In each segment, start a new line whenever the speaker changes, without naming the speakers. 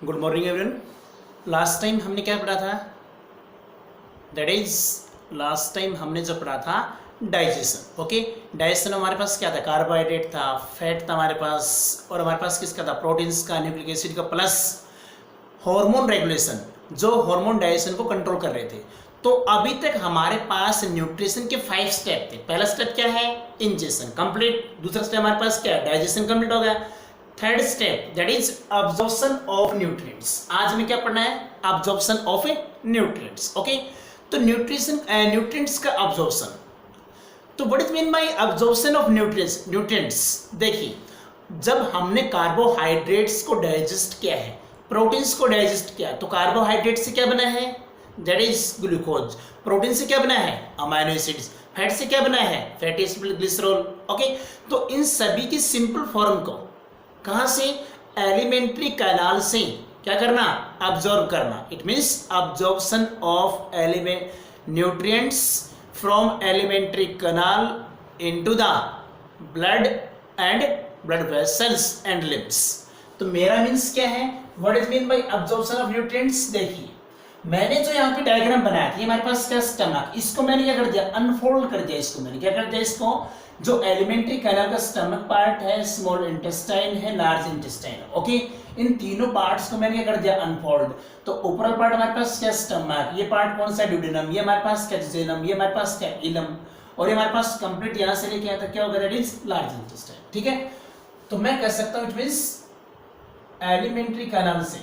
Good morning everyone. Last time हमने क्या पढ़ा था? दैट इज लास्ट टाइम हमने जो पढ़ा था डाइजेशन। ओके, डाइजेशन हमारे पास क्या था? कार्बोहाइड्रेट था, फैट था हमारे पास, और हमारे पास किसका था? प्रोटीन्स का, न्यूक्लिक एसिड का, प्लस हार्मोन रेगुलेशन, जो हार्मोन डाइजेशन को कंट्रोल कर रहे थे। तो अभी तक हमारे पास न्यूट्रिशन के 5 स्टेप थे। पहला स्टेप क्या है? Ingestion complete. दूसरा स्टेप हमारे पास क्या है? डाइजेशन कंप्लीट हो गया। Third step that is absorption of nutrients. आज हमें क्या पढ़ना है? Absorption of nutrients. ओके, तो न्यूट्रिएंट्स का अब्जॉर्प्शन। तो what is mean by absorption of nutrients? देखिए, जब हमने कार्बोहाइड्रेट्स को डाइजेस्ट किया है, प्रोटीन्स को डाइजेस्ट किया, तो कार्बोहाइड्रेट से क्या बना है? That is glucose. प्रोटीन से क्या बना है? Amino acids. फैट से क्या बना है? Fatty acid, glycerol. ओके, तो इन सभी की सिंपल फॉर्म को कहां से? एलिमेंट्री कैनाल से क्या करना? अब्जॉर्ब करना। It means absorption of element nutrients from alimentary canal into the blood and blood vessels and limbs. तो मेरा मीन्स क्या है? What is mean by absorption of nutrients? देखिए, मैंने जो यहाँ पे डायग्राम बनाया था, ये हमारे पास क्या? स्टमक। इसको मैंने क्या कर दिया? अनफोल्ड कर दिया। इसको मैंने क्या कर दिया? इसको जो एलिमेंट्री कैनाल का स्टमक पार्ट है, स्मॉल इंटेस्टाइन है, लार्ज इंटेस्टाइन। ओके, इन तीनों पार्ट्स को मैंने क्या कर दिया? अनफोल्ड। तो ऊपरी पार्ट हमारे पास क्या? स्टमक। ये पार्ट कौन सा? ड्यूडेनम। ये हमारे पास क्या? जेनम। ये हमारे पास क्या? इलम। और ये हमारे पास कंप्लीट यहाँ से लेके यहाँ तक क्या होगा? That is large intestine. ठीक है, तो मैं कह सकता हूँ इट मींस एलिमेंट्री कैनाल से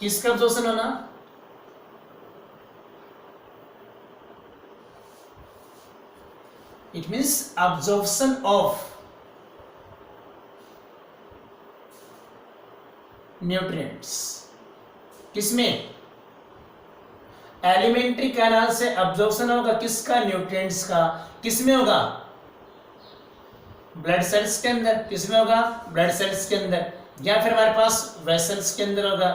किसका अब्जॉर्प्शन होना? It means absorption of nutrients. किसमें? एलिमेंट्री कैनाल से अब्जॉर्प्शन होगा किसका? न्यूट्रिएंट्स का। किसमें होगा? ब्लड सेल्स के अंदर। किसमें होगा? ब्लड सेल्स के अंदर, या फिर हमारे पास वेसल्स के अंदर होगा,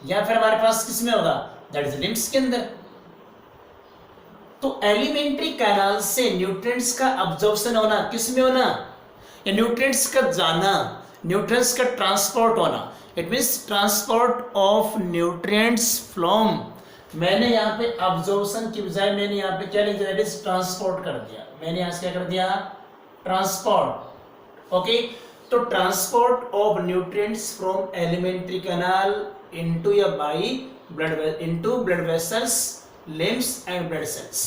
या फिर हमारे पास किसमें होगा? दैट इज लिम्स के अंदर। तो एलिमेंट्री कैनाल से न्यूट्रिएंट्स का अब्जॉर्प्शन होना किसमें होना? या न्यूट्रिएंट्स का जाना, न्यूट्रिएंट्स का ट्रांसपोर्ट होना। It means transport of nutrients from, मैंने यहाँ पे अब्जॉर्प्शन की बजाय मैंने यहाँ पे क्या लिख दिया? दैट इज ट्रांसपोर्ट कर दिया। मैंने यहाँ से क्या कर दिया? ट्रांसपोर्ट। ओके, तो transport of nutrients from alimentary canal into या by blood into blood vessels, lymph and blood cells.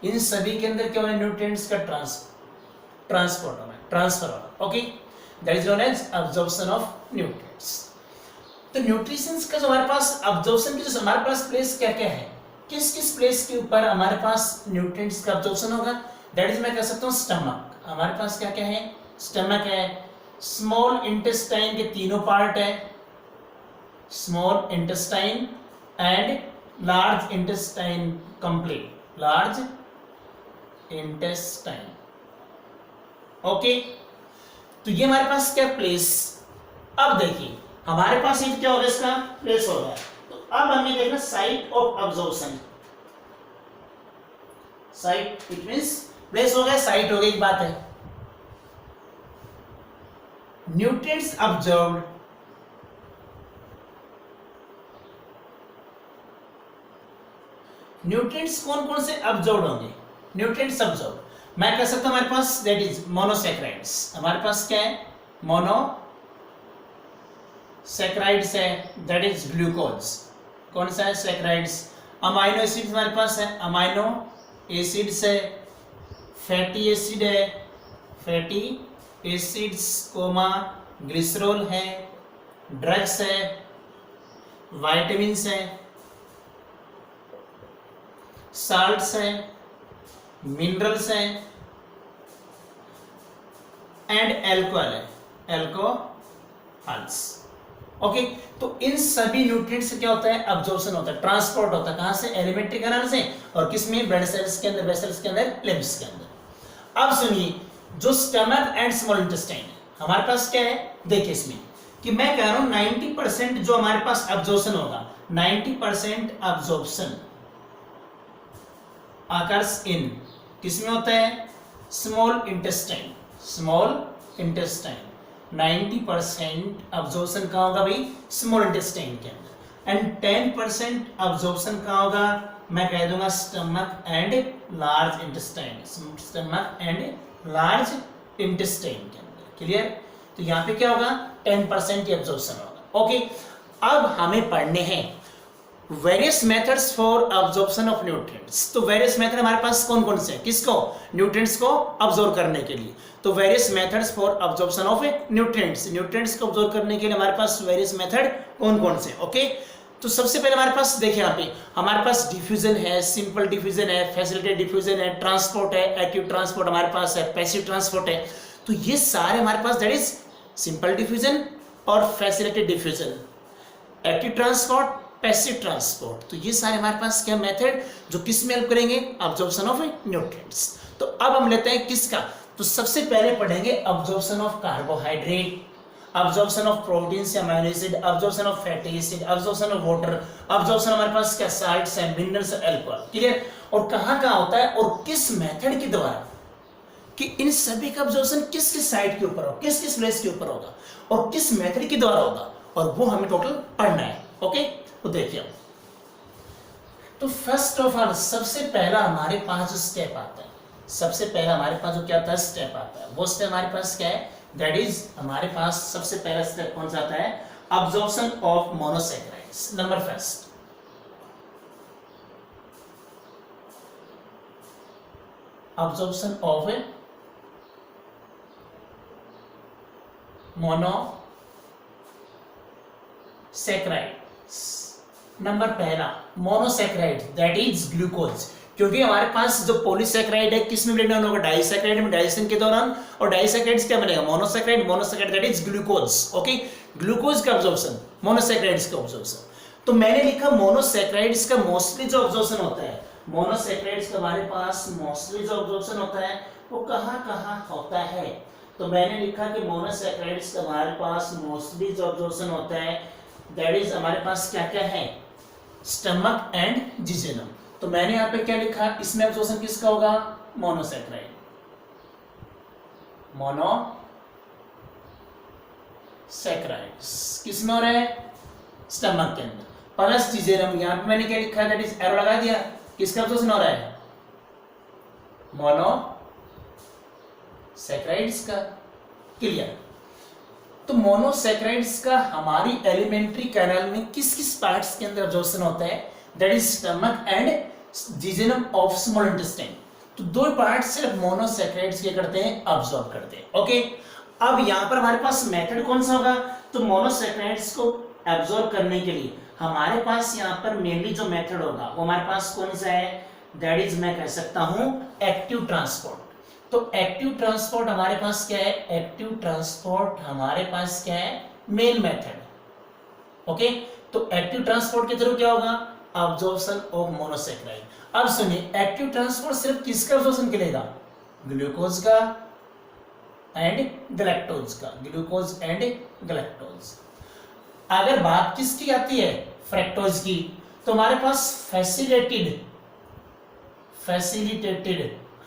इन सभी के अंदर क्या होना? न्यूट्रिएंट्स का ट्रांसपोर्ट होना, ट्रांसफर होना। Okay, that is known as absorption of nutrients. तो न्यूट्रिशंस का जो हमारे पास अब्जॉर्प्शन की जो हमारे पास प्लेस क्या क्या है, किस किस प्लेस के ऊपर हमारे पास न्यूट्रिएंट्स का अब्जॉर्प्शन होगा? दैट इज मैं कह सकता हूँ स्टमक। हमारे पास क्या क्या है? स्टमक है। स्मॉल इंटेस्टाइन के तीनों पार्ट है, small intestine and large intestine complete, large intestine. Okay, तो ये हमारे पास क्या प्लेस? अब देखिए, हमारे पास ये क्या होगा? इसका प्लेस होगा। तो अब हमें देखना site of absorption. Site it means place हो गया, साइट हो गई, एक बात है। न्यूट्रिएंट्स अब्जॉर्ब्ड, न्यूट्रिएंट्स कौन कौन से अब्जॉर्ब होंगे? न्यूट्रिएंट्स अब्जॉर्ब मैं कह सकता हूं हमारे पास दैट इज मोनोसैकेराइड्स। हमारे पास क्या है? मोनोसैकेराइड्स है, दैट इज ग्लूकोज। कौन सा है? सैकेराइड्स। अमाइनो एसिड्स हमारे पास है, अमाइनो एसिड्स है, फैटी एसिड है, फैटी एसिड्स कोमा ग्लिसरॉल है, ड्रग्स है, वाइटामिन्स है, साल्ट्स है, मिनरल्स है एंड एल्कोहल है, एल्कोहल्स। ओके, तो इन सभी न्यूट्रिएंट्स से क्या होता है? अब्जॉर्प्शन होता है, ट्रांसपोर्ट होता है। कहां से? एलिमेंट्री कैनाल से, और किसमें? ब्लड सेल्स के अंदर, वेसल्स के अंदर, लिम्स के अंदर। अब सुनिए, जो स्टमक एंड स्मॉल इंटेस्टाइन है हमारे पास क्या है? देखिए इसमें कि मैं कह रहा हूं 90% जो हमारे पास अब्जॉर्प्शन होगा, 90% अब्जॉर्प्शन आकर्स इन किसमें होता है? Small intestine, small intestine. 90% absorption कहाँ होगा भाई, स्मॉल इंटेस्टाइन के अंदर, एंड 10% अब्जॉर्प्शन कहाँ होगा, मैं कह दूंगा stomach and large intestine, stomach and large intestine के अंदर। क्लियर? तो यहाँ पे क्या होगा, 10% ही अब्जॉर्प्शन होगा। ओके, अब हमें पढ़ने हैं various methods for absorption of nutrients. तो वेरियस मेथड हमारे पास कौन कौन से हैं, किसको, न्यूट्रिएंट्स को अब्जॉर्ब करने के लिए। तो various methods for absorption of nutrients, nutrients को अब्जॉर्ब करने के लिए हमारे पास वेरियस मेथड कौन कौन से। ओके, तो सबसे पहले हमारे पास देखिए यहाँ पे हमारे पास डिफ्यूजन है, सिंपल डिफ्यूजन है, फैसिलिटेटेड डिफ्यूजन है, ट्रांसपोर्ट है, एक्टिव ट्रांसपोर्ट हमारे पास है, पैसिव ट्रांसपोर्ट है। तो ये सारे हमारे पास दैट इज सिंपल डिफ्यूजन और facilitated diffusion, active transport, passive transport. तो ये सारे हमारे पास क्या मेथड जो किस में हेल्प करेंगे, अब्जॉर्प्शन ऑफ न्यूट्रिएंट्स। तो अब हम लेते हैं किसका, तो सबसे पहले पढ़ेंगे absorption of carbohydrate, absorption of proteins या amino acid, absorption of fatty acid, absorption of water, absorption हमारे पास क्या साल्ट्स है, मिनरल्स, अल्कोहल। क्लियर? और कहाँ कहाँ होता है और किस मेथड के द्वारा, कि इन सभी का अब्जॉर्प्शन किस किस साइड के ऊपर होगा, किस किस प्लेस के ऊपर होगा और किस मेथड के द्वारा होगा, और वो हमें टोटल पढ़ना है। ओके, तो देखिए, तो फर्स्ट ऑफ ऑल सबसे पहला हमारे पास जो स्टेप आता है, सबसे पहला हमारे पास जो क्या आता है स्टेप आता है, वो स्टेप हमारे पास क्या है, दैट इज हमारे पास सबसे पहला स्टेप कौन सा आता है, absorption of monosaccharides. Number first, absorption of monosaccharides. Number पहला मोनोसैकेराइड दैट इज ग्लूकोज, क्योंकि हमारे पास जो पॉलीसैकेराइड है किस में ब्रेकडाउन होगा, डाइसैकेराइड में डाइजेशन के दौरान, और डाइसैकेराइड्स क्या बनेगा, monosaccharide, monosaccharide that is glucose. Okay, glucose का अब्जॉर्प्शन, मोनोसैकेराइड्स का अब्जॉर्प्शन। तो मैंने लिखा मोनोसैकेराइड्स का मोस्टली जो अब्जॉर्प्शन होता है, मोनोसैकेराइड्स का हमारे पास मोस्टली जो अब्जॉर्प्शन होता है वो कहाँ कहाँ होता है। तो मैंने लिखा कि मोनोसैकेराइड्स का हमारे पास मोस्टली जो अब्जॉर्प्शन होता है दैट इज हमारे पास क्या क्या है, स्टमक एंड जिजेनम। तो मैंने यहाँ पे क्या लिखा, इसमें अब्जॉर्प्शन किसका होगा, मोनोसैकेराइड, मोनोसैकेराइड्स किस में हो रहा है, स्टमक के अंदर, प्लस जिजेनम। यहाँ पे मैंने क्या लिखा है, दैट इज एरो लगा दिया, किसका अब्जॉर्प्शन हो रहा है, मोनोसैकेराइड्स का। क्लियर? तो मोनोसैकेराइड्स का हमारी एलिमेंट्री कैनाल में किस किस पार्ट्स के अंदर अब्जॉर्प्शन होता है, that is stomach and jejunum of small intestine. तो दो पार्ट सिर्फ मोनोसैकेराइड्स के करते हैं, अब्सॉर्ब करते हैं। ओके, अब यहाँ पर हमारे पास मेथड कौन सा होगा, तो मोनोसैकेराइड्स को अब्सॉर्ब करने के लिए हमारे पास यहाँ पर मेनली जो मेथड होगा वो हमारे पास कौन सा है, दैट इज मैं कह सकता हूं एक्टिव ट्रांसपोर्ट। तो एक्टिव ट्रांसपोर्ट हमारे पास क्या है, एक्टिव ट्रांसपोर्ट हमारे पास क्या है, मेन मेथड। ओके, तो एक्टिव ट्रांसपोर्ट के थ्रू क्या होगा, अब्जॉर्प्शन ऑफ मोनोसैकेराइड। अब सुनिए, एक्टिव ट्रांसपोर्ट सिर्फ किसका अब्जॉर्प्शन करेगा, ग्लूकोज का एंड गैलेक्टोज का, ग्लूकोज एंड गैलेक्टोज। अगर बात किसकी आती है, फ्रैक्टोज की, तो हमारे पास फैसिलिटेटेड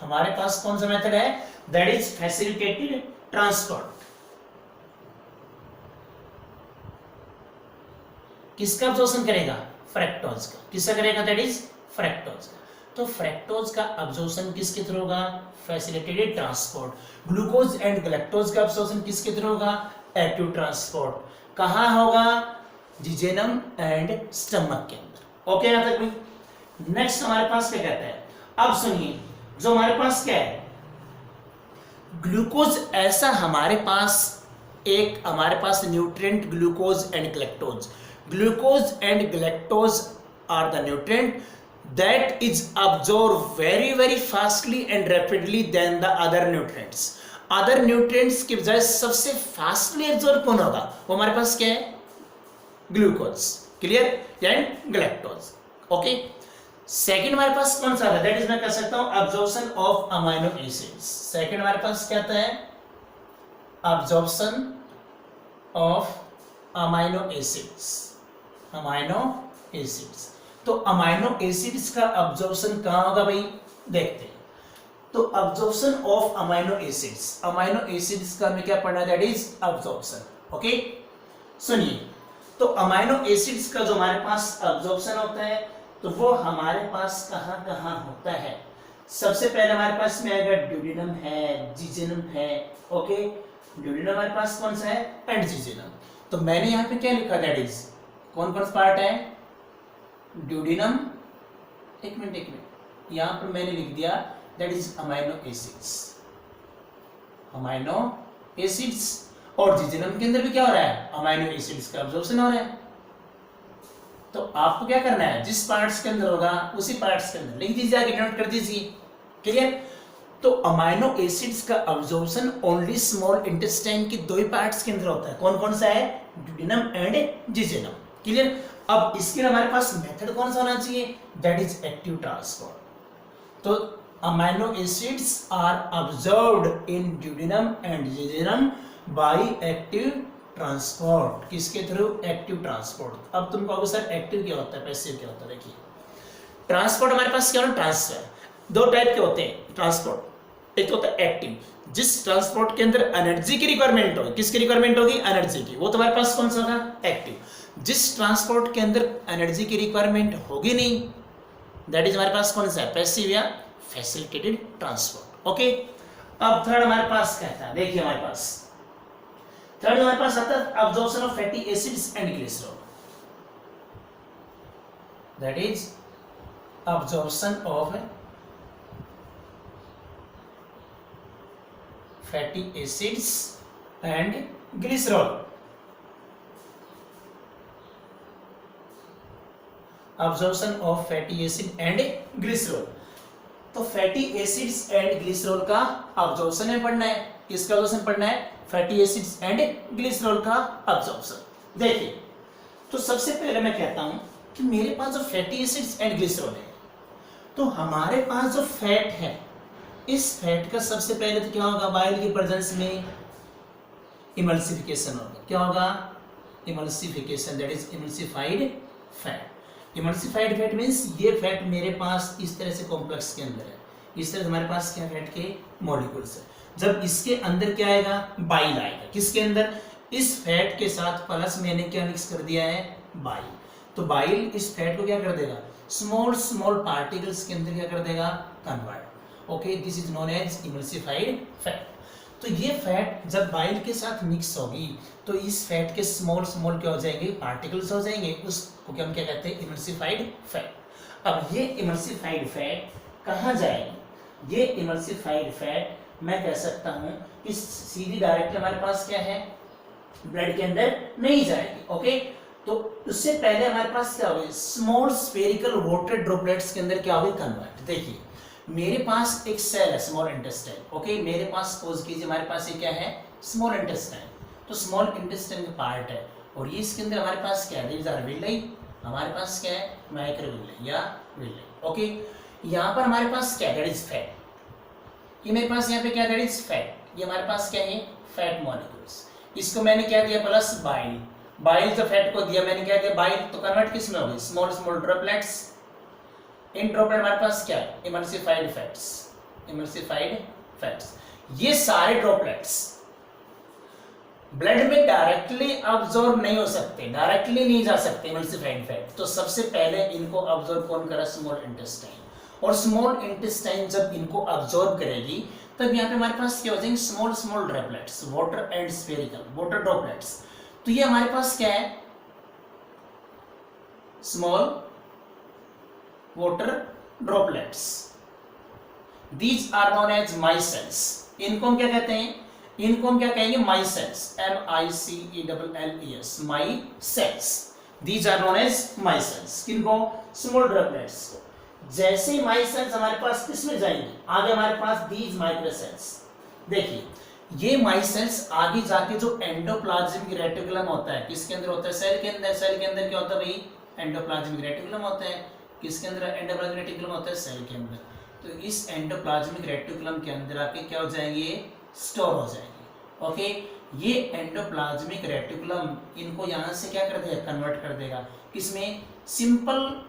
हमारे पास कौन सा मेथड है, दैट इज फैसिलिटेटेड ट्रांसपोर्ट। किसका अब्जॉर्प्शन करेगा, फ्रैक्टोज का। किसका करेगा, दैट इज फ्रैक्टोज का। तो फ्रैक्टोज का अब्जॉर्प्शन किसके थ्रू होगा, facilitated transport. Glucose and galactose का अब्जॉर्प्शन किसके थ्रू होगा, एक्टिव ट्रांसपोर्ट। कहां होगा, जिजेनम एंड स्टमक के अंदर। ओके, यहां तक भी। नेक्स्ट हमारे पास क्या कहता है, अब सुनिए, जो हमारे पास क्या है, ग्लूकोज ऐसा हमारे पास nutrient glucose and galactose. Glucose and galactose are the nutrient that is absorbed very very fastly and rapidly than the other nutrients. Other nutrients की बजाय सबसे फास्टली एब्जॉर्ब कौन होगा, वो हमारे पास क्या है, glucose. Clear? And galactose. Okay, second हमारे पास कौन सा है, दैट इज मैं कह सकता हूं absorption of amino acids. Second हमारे पास क्या आता है, absorption of amino acids. Amino acids, तो अमीनो एसिड्स का अब्जॉर्प्शन कहां होगा भाई, देखते हैं। तो absorption of amino acids, amino acids का हमें क्या पढ़ना है, दैट इज अब्जॉर्प्शन। ओके, सुनिए, तो अमाइनो एसिड्स का जो हमारे पास अब्जॉर्प्शन होता है तो वो हमारे पास कहाँ कहाँ होता है। सबसे पहले हमारे पास में आएगा ड्यूडेनम है, जिजेनम है। ओके, ड्यूडेनम हमारे पास कौन सा है, एंड जिजेनम। तो मैंने यहाँ पे क्या लिखा, दैट इज कौन कौन सा पार्ट है, ड्यूडेनम, एक मिनट, यहाँ पर मैंने लिख दिया that is amino acids, amino acids. और जिजेनम के अंदर भी क्या हो रहा है, अमाइनो एसिड्स का अब्जॉर्प्शन हो रहा है। तो आपको क्या करना है, जिस पार्ट्स के अंदर होगा उसी पार्ट्स के अंदर लिख दीजिए, आगे नोट कर दीजिए। क्लियर। तो अमाइनो एसिड्स का अब्जॉर्प्शन ओनली स्मॉल इंटेस्टाइन की दो ही पार्ट्स के अंदर होता है। कौन कौन सा है, ड्यूडेनम एंड जिजेनम। क्लियर। अब इसके हमारे पास मेथड कौन सा होना चाहिए, दैट इज एक्टिव ट्रांसपोर्ट। तो amino acids are absorbed in duodenum and jejunum by active transport. किसके थ्रू, एक्टिव ट्रांसपोर्ट। अब तुम कहोगे सर एक्टिव क्या होता है, पैसिव क्या होता है। देखिए, ट्रांसपोर्ट हमारे पास क्या होता है, ट्रांसफर। दो टाइप के होते हैं ट्रांसपोर्ट, एक तो होता है एक्टिव, जिस ट्रांसपोर्ट के अंदर एनर्जी की रिक्वायरमेंट होगी, किसकी रिक्वायरमेंट होगी, एनर्जी की, वो तुम्हारे पास कौन सा होगा, एक्टिव। जिस ट्रांसपोर्ट के अंदर एनर्जी की रिक्वायरमेंट होगी नहीं, दैट इज हमारे पास कौन सा है, पैसिव या फैसिलिटेटेड ट्रांसपोर्ट। ओके, अब थर्ड हमारे पास क्या था, देखिए हमारे पास थर्ड हमारे पास आता है absorption of fatty acids and glycerol. That is absorption of fatty acids and glycerol. Absorption of fatty acid and glycerol. तो फैटी एसिड्स एंड ग्लिसरॉल का अब्जॉर्प्शन में पढ़ना है, किसका अब्जॉर्प्शन पढ़ना है, फैटी एसिड्स एंड ग्लिसरॉल का अब्जॉर्प्शन। देखिए, तो सबसे पहले मैं कहता हूं कि मेरे पास जो फैटी एसिड्स एंड ग्लिसरॉल है, तो हमारे पास जो फैट है, इस फैट का सबसे पहले तो क्या होगा, बाइल की प्रेजेंस में इमल्सिफिकेशन होगा। क्या होगा, emulsification, that is emulsified fat. Emulsified fat means ये फैट मेरे पास इस तरह से कॉम्प्लेक्स के अंदर है, इस तरह हमारे पास क्या फैट के मॉलिक्यूल्स है। जब इसके अंदर क्या आएगा, बाइल आएगा, किसके अंदर, इस फैट के साथ प्लस मैंने क्या मिक्स कर दिया है, बाइल। तो बाइल इस फैट को क्या कर देगा, स्मॉल स्मॉल पार्टिकल्स के अंदर क्या कर देगा, convert. Okay, this is known as emulsified fat. तो ये फैट जब बाइल के साथ मिक्स होगी तो इस फैट के स्मॉल स्मॉल क्या हो जाएंगे, पार्टिकल्स हो जाएंगे, उसको हम क्या कहते हैं, इमल्सिफाइड फैट। अब ये इमल्सिफाइड फैट कहाँ जाएगी, ये इमल्सिफाइड फैट मैं कह सकता हूं कि सीधी डायरेक्ट हमारे पास क्या है, ब्लड के अंदर नहीं जाएगी। ओके, तो उससे पहले हमारे पास क्या होगी, स्मॉल स्फेरिकल वाटर ड्रॉपलेट्स के अंदर क्या होगी, कन्वर्ट। देखिए, मेरे पास एक सेल है, स्मॉल इंटेस्टाइन। ओके, मेरे पास सपोज कीजिए हमारे पास ये क्या है, स्मॉल इंटेस्टाइन। तो स्मॉल इंटेस्टाइन का पार्ट है और ये इसके अंदर हमारे पास क्या है, दीज आर विलाई, हमारे पास क्या है, माइक्रोविलाई या विलाई। ओके, यहाँ पर हमारे पास क्या, दैट इज फैट। ये मेरे पास यहाँ पे क्या, दैट इज फैट। ये हमारे पास क्या है, फैट मॉलिक्यूल्स। इसको मैंने क्या दिया, प्लस बाइल। बाइल जो फैट को दिया मैंने क्या दिया, बाइल, तो कन्वर्ट किस में होगी, स्मॉल स्मॉल ड्रॉपलेट्स। इन ड्रॉपलेट हमारे पास क्या है, इमल्सिफाइड फैट्स, इमल्सिफाइड फैट्स। ये सारे ड्रॉपलेट्स ब्लड में डायरेक्टली अब्सॉर्ब नहीं हो सकते, डायरेक्टली नहीं जा सकते इमल्सिफाइड फैट। तो सबसे पहले इनको अब्सॉर्ब कौन करा, स्मॉल इंटेस्टाइन। और स्मॉल इंटेस्टाइन जब इनको अब्सॉर्ब करेगी तब यहाँ पे हमारे पास क्या हो जाएंगे, small small droplets, water and spherical water droplets. तो ये हमारे पास क्या है, small water droplets. These are known as micelles. इनको हम क्या कहते हैं, इनको हम क्या कहेंगे, micelles, MICELLES, micelles. These are known as micelles. किनको, स्मॉल ड्रॉपलेट्स को। जैसे ही माइसेल्स हमारे पास किसमें जाएंगे, आगे हमारे पास दीज माइक्रोसेल्स। देखिए, ये माइसेल्स आगे जाके जो एंडोप्लाज्मिक रेटिकुलम होता है, किसके अंदर होता है, सेल के अंदर। सेल के अंदर क्या होता है भाई, एंडोप्लाज्मिक रेटिकुलम होता है। किसके अंदर, एंडोप्लाज्मिक रेटिकुलम होता है, सेल के अंदर। तो इस एंडोप्लाज्मिक रेटिकुलम के अंदर आके क्या हो जाएंगे, स्टोर हो जाएंगे। ओके, ये एंडोप्लाज्मिक रेटिकुलम इनको यहाँ से क्या कर देगा, कन्वर्ट कर देगा, किसमें, simple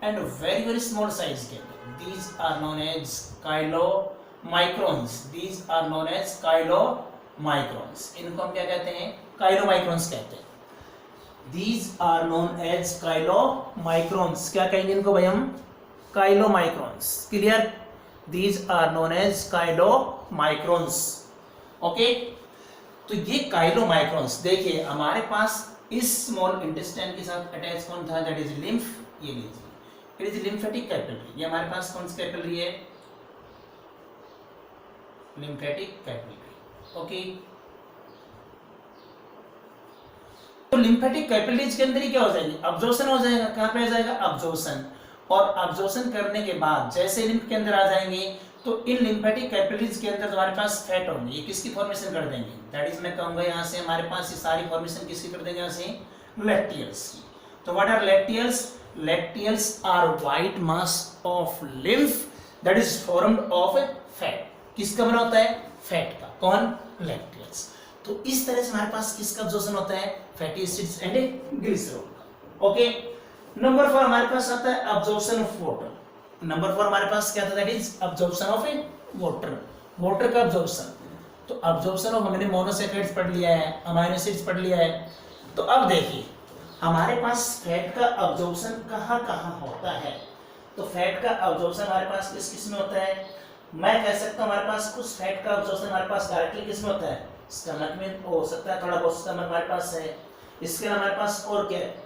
and very very small size के अंदर। These are known as chylomicrons, these are known as chylomicrons, इनको हम क्या कहते हैं, काइलो माइक्रोन्स कहते हैं। These are known as chylomicrons, क्या कहेंगे इनको भाई हम, chylomicrons, clear, These are known as chylomicrons, okay. तो ये chylomicrons देखिए हमारे पास इस स्मॉल इंटेस्टाइन के साथ अटैच कौन था, दैट इज लिम्फ, ये लीजिए, इट इज लिम्फेटिक कैपिलरी, ये हमारे पास कौन सी कैपिलरी है, लिम्फेटिक कैपिलरी, ओके। तो लिम्फेटिक कैपिलरीज के अंदर ही क्या हो जाएगी, अब्जॉर्प्शन हो जाएगा, कहां पे आ जाएगा, अब्जॉर्प्शन, और अब्जॉर्प्शन करने के बाद जैसे लिम्फ के अंदर आ जाएंगे तो इन लिम्फेटिक कैपिलरीज के अंदर हमारे पास फैट होंगे, ये किसकी फॉर्मेशन कर देंगे, दैट इज मैं कहूंगा यहां से हमारे पास ये सारी फॉर्मेशन किसकी कर देंगे, यहां से लैक्टियल्स की। तो what are lacteals, lacteals are white mass of lymph that is formed of fat, किसका बना होता है, फैट का, कौन, लैक्टियल्स। तो इस तरह से हमारे पास किसका अब्जॉर्प्शन होता है, फैटी एसिड्स एंड ग्लिसरॉल का, ओके। नंबर 4 हमारे पास आता है अब्जॉर्प्शन ऑफ वाटर, नंबर 4 हमारे पास क्या था, that is absorption of water, water का अब्जॉर्प्शन। तो अब्जॉर्प्शन ऑफ हमने मोनोसैकेराइड्स पढ़ लिया है, अमाइनो एसिड्स पढ़ लिया है। तो अब देखिए हमारे पास फैट का अब्जॉर्प्शन कहाँ कहाँ होता है, तो फैट का अब्जॉर्प्शन हमारे पास किस किस में होता है, मैं कह सकता हूँ हमारे पास कुछ फैट का अब्जॉर्प्शन हमारे पास डायरेक्टली किस में होता है, स्टमक में हो सकता है, थोड़ा बहुत स्टमक हमारे पास है, इसके अलावा हमारे पास और क्या है,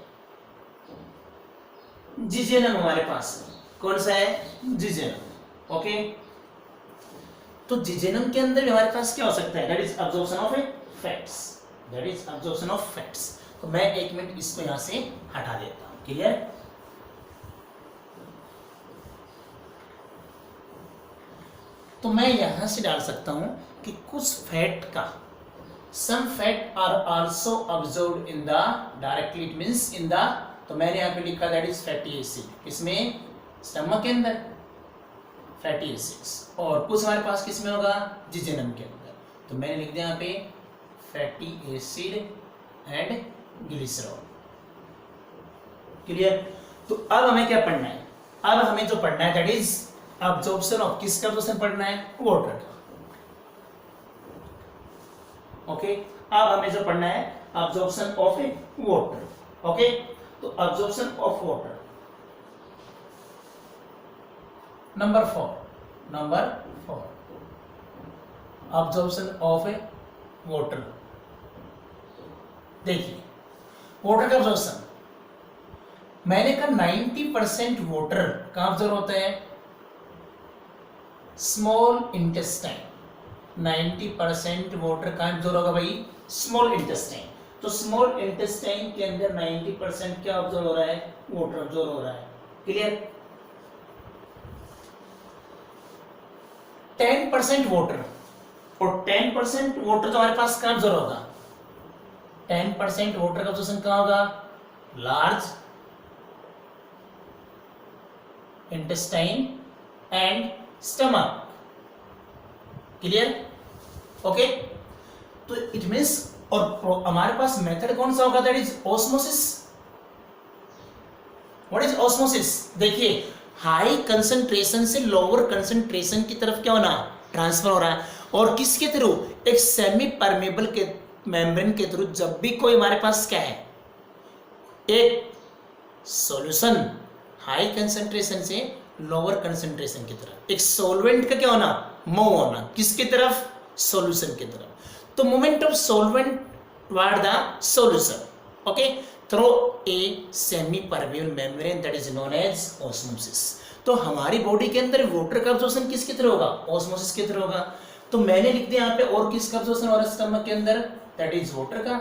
जिजेनम हमारे पास है, कौन सा है, जिजेनम, ओके। तो जिजेनम के अंदर भी हमारे पास क्या हो सकता है, that is absorption of fats, that is absorption of fats. तो मैं एक मिनट इसको यहां से हटा देता हूं, क्लियर। तो मैं यहां से डाल सकता हूं कि कुछ फैट का, some fat are also absorbed in the directly, it means in the, तो मैंने यहाँ पे लिखा that is fatty acid, किसमें, स्टमक के अंदर फैटी एसिड्स, और कुछ हमारे पास किसमें होगा, जिजेनम के अंदर। तो मैंने लिख दिया यहाँ पे fatty acid and glycerol, clear. तो अब हमें क्या पढ़ना है, अब हमें जो पढ़ना है दैट इज अब्जॉर्प्शन ऑफ, किसका अब्जॉर्प्शन पढ़ना है, वाटर का, ओके। अब हमें जो पढ़ना है अब्जॉर्प्शन ऑफ वाटर, ओके। तो absorption of water, number 4 absorption of water. देखिए वाटर का अब्जॉर्प्शन मैंने कहा 90% वाटर कहां अब्जॉर्ब होता है, स्मॉल इंटेस्टाइन, 90% वाटर कहां अब्जॉर्ब होगा भाई, स्मॉल इंटेस्टाइन। तो स्मॉल इंटेस्टाइन के अंदर 90% क्या अब्जॉर्ब हो रहा है, वाटर अब्जॉर्ब हो रहा है, क्लियर। 10% वाटर और 10% वाटर तो हमारे पास कहां अब्जॉर्ब होगा, 10% वाटर का अब्जॉर्प्शन कहां होगा, large intestine and stomach, clear, okay. तो इट मींस, और हमारे पास मेथड कौन सा होगा, that is osmosis. What is osmosis, देखिए हाई कंसंट्रेशन से लोअर कंसंट्रेशन की तरफ क्या होना, ट्रांसफर हो रहा है, और किसके थ्रू, एक सेमी परमेबल के मेम्ब्रेन के थ्रू। जब भी कोई हमारे पास क्या है, एक सॉल्यूशन हाई कंसंट्रेशन से लोअर कंसंट्रेशन की तरफ, एक सॉल्वेंट का क्या होना, मूव होना, किसकी तरफ, सॉल्यूशन की तरफ। तो movement of solvent toward the solution, okay, through a semi permeable membrane, that is known as osmosis. तो हमारी बॉडी के अंदर वाटर का अब्जॉर्प्शन किसके थ्रू होगा, ऑस्मोसिस के थ्रू होगा। तो मैंने लिख दिया यहाँ पे, और किसका अब्जॉर्प्शन हो रहा है स्टमक के अंदर, दैट इज वाटर का,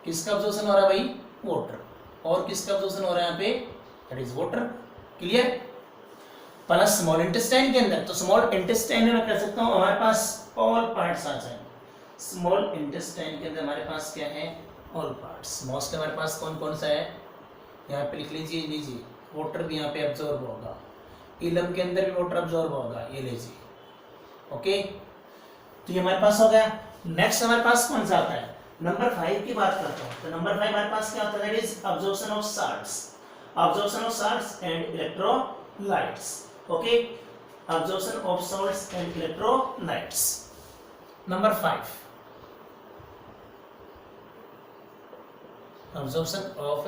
किसका अब्जॉर्प्शन हो रहा है भाई, वाटर, और किसका अब्जॉर्प्शन हो रहा है यहाँ पे, that is water, clear. Plus small intestine के अंदर, तो स्मॉल इंटेस्टाइन में मैं कह सकता हूँ हमारे पास ऑल पार्ट्स आ जाएंगे। स्मॉल इंटेस्टाइन के अंदर हमारे पास क्या है, ऑल पार्ट्स। मोस्ट हमारे पास कौन कौन सा है, यहाँ पे लिख लीजिए, वाटर भी यहाँ पे अब्जॉर्ब होगा, इलम के अंदर भी वाटर अब्जॉर्ब होगा, ये लीजिए, ओके। तो ये हमारे पास हो गया। नेक्स्ट हमारे पास कौन सा आता है, नंबर 5 की बात करता हूँ। तो नंबर 5 हमारे पास क्या होता है, that is absorption of salts, absorption of salts and electrolytes, okay. absorption of salts and electrolytes. Number 5, absorption of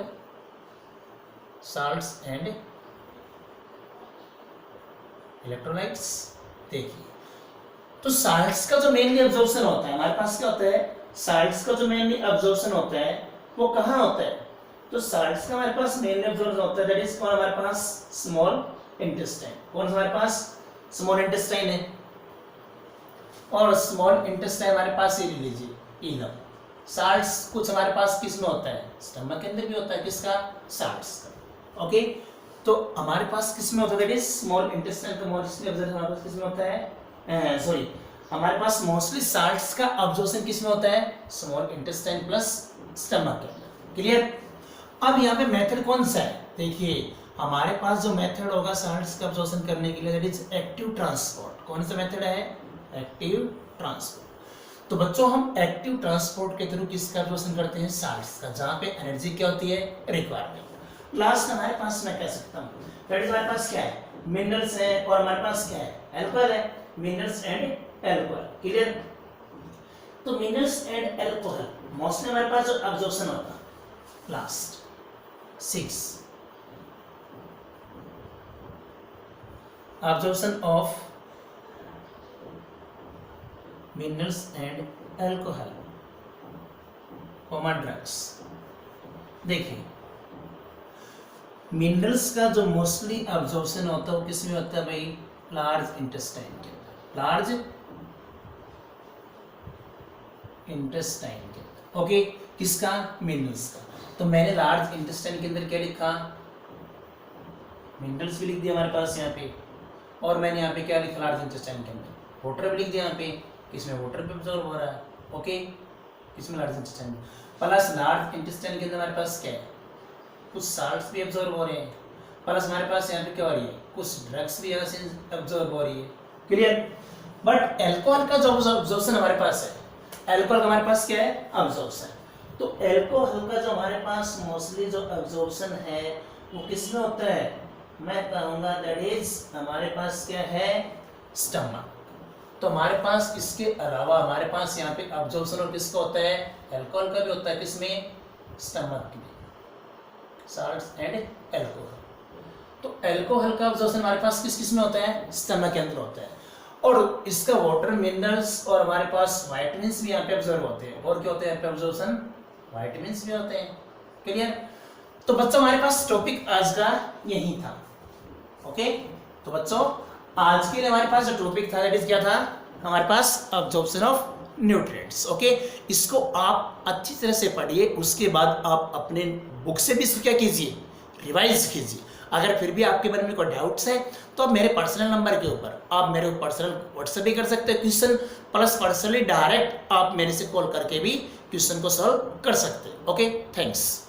salts and electrolytes. देखिए, तो साल्ट्स का जो मेनली अब्जॉर्प्शन होता है हमारे पास क्या होता है, साल्ट्स का जो मेनली अब्जॉर्प्शन होता है वो कहाँ होता है, तो साल्ट्स का हमारे पास मेनली अब्जॉर्प्शन होता है दैट इज कौन हमारे पास, स्मॉल इंटेस्टाइन. कौन हमारे पास, स्मॉल इंटेस्टाइन है. और स्मॉल इंटेस्टाइन हमारे पास ये लीजिए इलम. साल्ट्स कुछ हमारे पास किस में होता है, स्टमक के अंदर भी होता है, किसका, साल्ट्स का. ओके, तो हमारे पास किस में होता है, दैट इज स्मॉल इंटेस्टाइन का मोस्टली अब्जॉर्प्शन हमारे पास किस में होता है, सॉरी हमारे पास मोस्टली साल्ट्स का अब्जॉर्प्शन किस में होता है, स्मॉल इंटेस्टाइन प्लस स्टमक के अंदर. क्लियर. अब यहाँ पे मेथड कौन सा है, देखिए हमारे पास जो मेथड होगा साल्ट्स का अब्जॉर्प्शन करने के लिए दैट इज एक्टिव ट्रांसपोर्ट. कौन सा मेथड है, एक्टिव ट्रांसपोर्ट. तो बच्चों हम एक्टिव ट्रांसपोर्ट के थ्रू किसका अब्जॉर्प्शन करते हैं, साल्ट्स का, जहाँ पे एनर्जी क्या होती है, रिक्वायरमेंट. लास्ट हमारे पास मैं कह सकता हूँ दैट इज हमारे पास क्या है, मिनरल्स है और हमारे पास क्या है, एल्कोहल है. Minerals and alcohol. क्लियर. तो मिनरल्स एंड एल्कोहल मोस्टली हमारे पास जो अब्जॉर्प्शन होता है, last 6 absorption of minerals and alcohol common drugs. देखिए मिनरल्स का जो मोस्टली अब्जॉर्प्शन होता है वो किस में होता है भाई, लार्ज इंटेस्टाइन के अंदर, लार्ज इंटेस्टाइन के अंदर. ओके, किसका, मिनरल्स का. तो मैंने लार्ज इंटेस्टाइन के अंदर क्या लिखा, मिनरल्स भी लिख दिया हमारे पास यहाँ पे, और मैंने यहाँ पे क्या लिखा, लार्ज इंटेस्टाइन के अंदर वाटर भी लिख दिया यहाँ पे, इसमें वाटर भी अब्जॉर्ब हो रहा है. ओके, इसमें large intestine plus large intestine के अंदर हमारे पास क्या है, कुछ साल्ट्स भी अब्जॉर्ब हो रहे हैं, प्लस हमारे पास यहाँ पे क्या हो रही है, कुछ ड्रग्स भी यहाँ से अब्जॉर्ब हो रही है. क्लियर. बट एल्कोहल का जो अब्जॉर्प्शन हमारे पास है, एल्कोहल का हमारे पास क्या है, अब्जॉर्प्शन. तो एल्कोहल का जो हमारे पास मोस्टली जो अब्जॉर्प्शन है वो किस में होता है, मैं कहूँगा दैट इज हमारे पास क्या है, स्टमक. तो हमारे पास इसके अलावा हमारे पास यहाँ पे अब्जॉर्प्शन और किसका होता है, एल्कोहल का भी होता है, किसमें, स्टमक में, साल्ट्स एंड एल्कोहल. तो एल्कोहल का अब्जॉर्प्शन हमारे पास किस किस में होता है, स्टमक के अंदर होता है. और इसका वाटर, मिनरल्स और हमारे पास वाइटामिन्स भी यहाँ पे अब्जॉर्ब होते हैं. और क्या होते हैं यहाँ पे अब्जॉर्प्शन, वाइटामिन्स भी होते हैं. क्लियर. तो बच्चों हमारे पास टॉपिक आज का यही था. ओके, तो बच्चों आज के लिए हमारे पास जो टॉपिक था दैट इज क्या था, हमारे पास अब्जॉर्प्शन ऑफ न्यूट्रिएंट्स. ओके, इसको आप अच्छी तरह से पढ़िए, उसके बाद आप अपने बुक से भी इसको क्या कीजिए, रिवाइज कीजिए. अगर फिर भी आपके मन में कोई डाउट्स है तो आप मेरे पर्सनल नंबर के ऊपर आप मेरे पर्सनल व्हाट्सएप भी कर सकते हैं क्वेश्चन, प्लस पर्सनली डायरेक्ट आप मेरे से कॉल करके भी क्वेश्चन को सॉल्व कर सकते हैं. Okay, thanks.